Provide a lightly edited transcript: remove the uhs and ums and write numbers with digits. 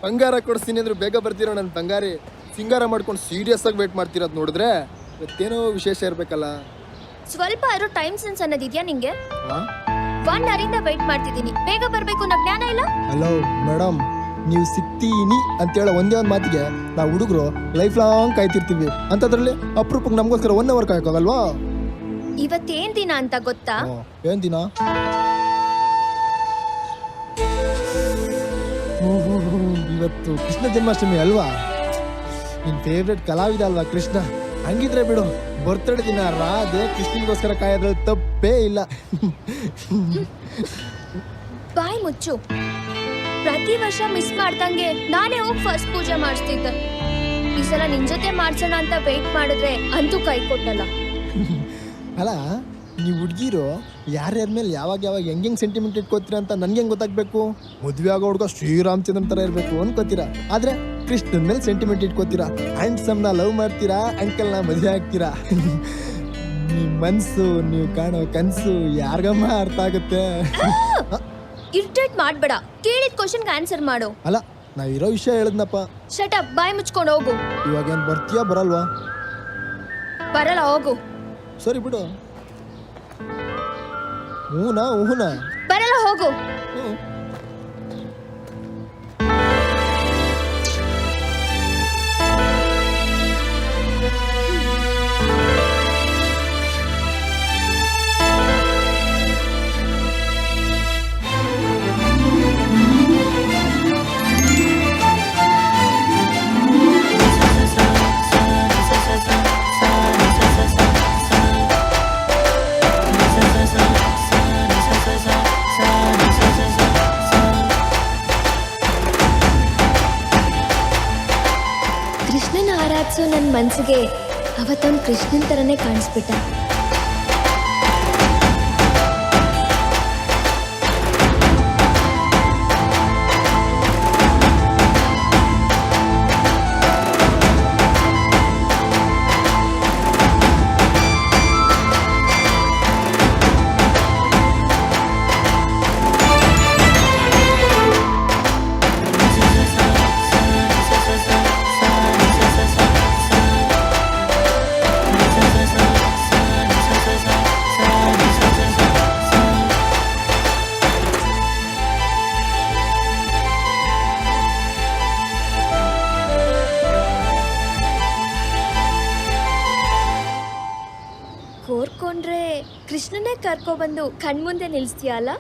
ಬಂಗಾರ ಕೊಡಿಸ್ತೀನಿ ಅಂದ್ರೆ ಬೇಗ ಬರ್ತೀರೋ ನನ್ನ ಬಂಗಾರಿ. ಸಿಂಗಾರ ಮಾಡ್ಕೊಂಡು ಸೀರಿಯಸ್ ಆಗಿ ವೇಟ್ ಮಾಡ್ತಿರೋದು ನೋಡಿದ್ರೆ ಇವತ್ತೇನೋ ವಿಶೇಷ ಇರ್ಬೇಕಲ್ಲ. ಸ್ವಲ್ಪ ಇರೋ ಟೈಮ್ ಸೆನ್ಸ್ ಅನ್ನೋದಿದ್ಯಾ ನಿಂಗೆ? ಹಾ? 1 ಅವರಿಂದ ವೇಟ್ ಮಾಡ್ತಿದ್ದೀನಿ, ಬೇಗ ಬರ್ಬೇಕು ಅನ್ನೋ ಜ್ಞಾನ ಇಲ್ಲ? ಹಲೋ ಮೇಡಮ್, ನೀವು ಸಿಗ್ತೀನಿ ಅಂತೇಳೋ ಒಂದೇ ಒಂದು ಮಾತಿಗೆ ನಾವು ಹುಡುಗರು ಲೈಫ್ ಲಾಂಗ್ ಕಾಯ್ತಿರ್ತೀವಿ. ಅಂಥದ್ರಲ್ಲಿ ಅಪರೂಪಕ್ಕೆ ನಮಗೋಸ್ಕರ 1 ಅವರ್ ಕಾಯಕ್ಕಾಗಲ್ವಾ? ಇವತ್ತೇನ್ ದಿನ ಅಂತ ಗೊತ್ತಾ? ಏನ್ ದಿನ? ಇವತ್ತು ಕೃಷ್ಣ ಜನ್ಮಾಷ್ಟಮಿ ಅಲ್ವಾ? ನಿನ್ ಫೇವ್ರೆಟ್ ಕಲಾವಿದ ಅಲ್ವಾ ಕೃಷ್ಣ? ಹಂಗಿದ್ರೆ ಬಿಡು, ಬರ್ತಡೇ ದಿನ ರಾಧೆ ಕೃಷ್ಣನಿಗೋಸ್ಕರ ಕಾಯೋದ್ರಲ್ಲಿ ತಪ್ಪೇ ಇಲ್ಲ. ಬಾಯ್ ಮುಚ್ಚು. ಪ್ರತಿ ವರ್ಷ ಮಿಸ್ ಮಾಡ್ದಂಗೆ ನಾನೇ ಹೋಗಿ ಫಸ್ಟ್ ಪೂಜೆ ಮಾಡಿಸ್ತಿದ್ದೆ. ಈ ಸಲ ನಿನ್ ಜೊತೆ ಮಾಡ್ಸೋಣ ಅಂತ ವೇಟ್ ಮಾಡಿದ್ರೆ ಅಂತೂ ಕೈ ಕೊಟ್ಟಲ್ಲ. ಅಲ್ಲ, ನೀವು ಹುಡುಗಿರು ಯಾರ್ಯಾರ ಮೇಲೆ ಯಾವಾಗ ಹೆಂಗೆ ಸೆಂಟಿಮೆಂಟ್ ಇಟ್ಕೋತೀರಾ ಅಂತ ನನ್ಗೆ ಹೆಂಗೆ ಗೊತ್ತಾಗಬೇಕು? ಮದುವೆ ಆಗೋ ಹುಡುಗ ಶ್ರೀರಾಮಚಂದ್ರನ್ ಥರ ಇರಬೇಕು ಅನ್ಕೋತೀರಾ, ಆದರೆ ಕೃಷ್ಣನ ಮೇಲೆ ಸೆಂಟಿಮೆಂಟ್ ಇಟ್ಕೋತೀರಾ. ಹ್ಯಾಂಡ್ಸಮ್ನ ಲವ್ ಮಾಡ್ತೀರಾ, ಅಂಕಲ್ನ ಮದುವೆ ಆಗ್ತೀರಾ. ನಿಮ್ಮ ಮನಸ್ಸು, ನೀವು ಕಾಣೋ ಕನಸು ಯಾರಿಗಮ್ಮ ಅರ್ಥ ಆಗುತ್ತೆ? ಇರಿಟೇಟ್ ಮಾಡ್ಬೇಡ, ಕೇಳಿದ ಕ್ವಶನ್ಗೆ ಆನ್ಸರ್ ಮಾಡು. ಅಲ್ಲ, ನಾವಿರೋ ವಿಷಯ ಹೇಳಿದ್ನಪ್ಪ. ಶಟ್ ಅಪ್, ಬಾಯ್ ಮುಚ್ಕೊಂಡು ಹೋಗು. ಇವಾಗೇನು ಬರ್ತೀಯಾ ಬರಲ್ವಾ? ಬರಲ್ಲ, ಹೋಗು. ಸರಿ ಬಿಡು. ಹೂನಾ ಬರಲ್ಲ, ಹೋಗು. ಹ್ಞೂ. ಕೃಷ್ಣನ ಆರಾಧಿಸೋ ನನ್ನ ಮನ್ಸಿಗೆ ಅವತ್ತೊಂದು ಕೃಷ್ಣನ್ ಥರನೇ ಕಾಣಿಸ್ಬಿಟ್ಟ. ಕೋರ್ಕೊಂಡ್ರೆ ಕೃಷ್ಣನೇ ಕರ್ಕೊಬಂದು ಕಣ್ಮುಂದೆ ನಿಲ್ಲಿಸ್ತೀಯಲ್ಲ?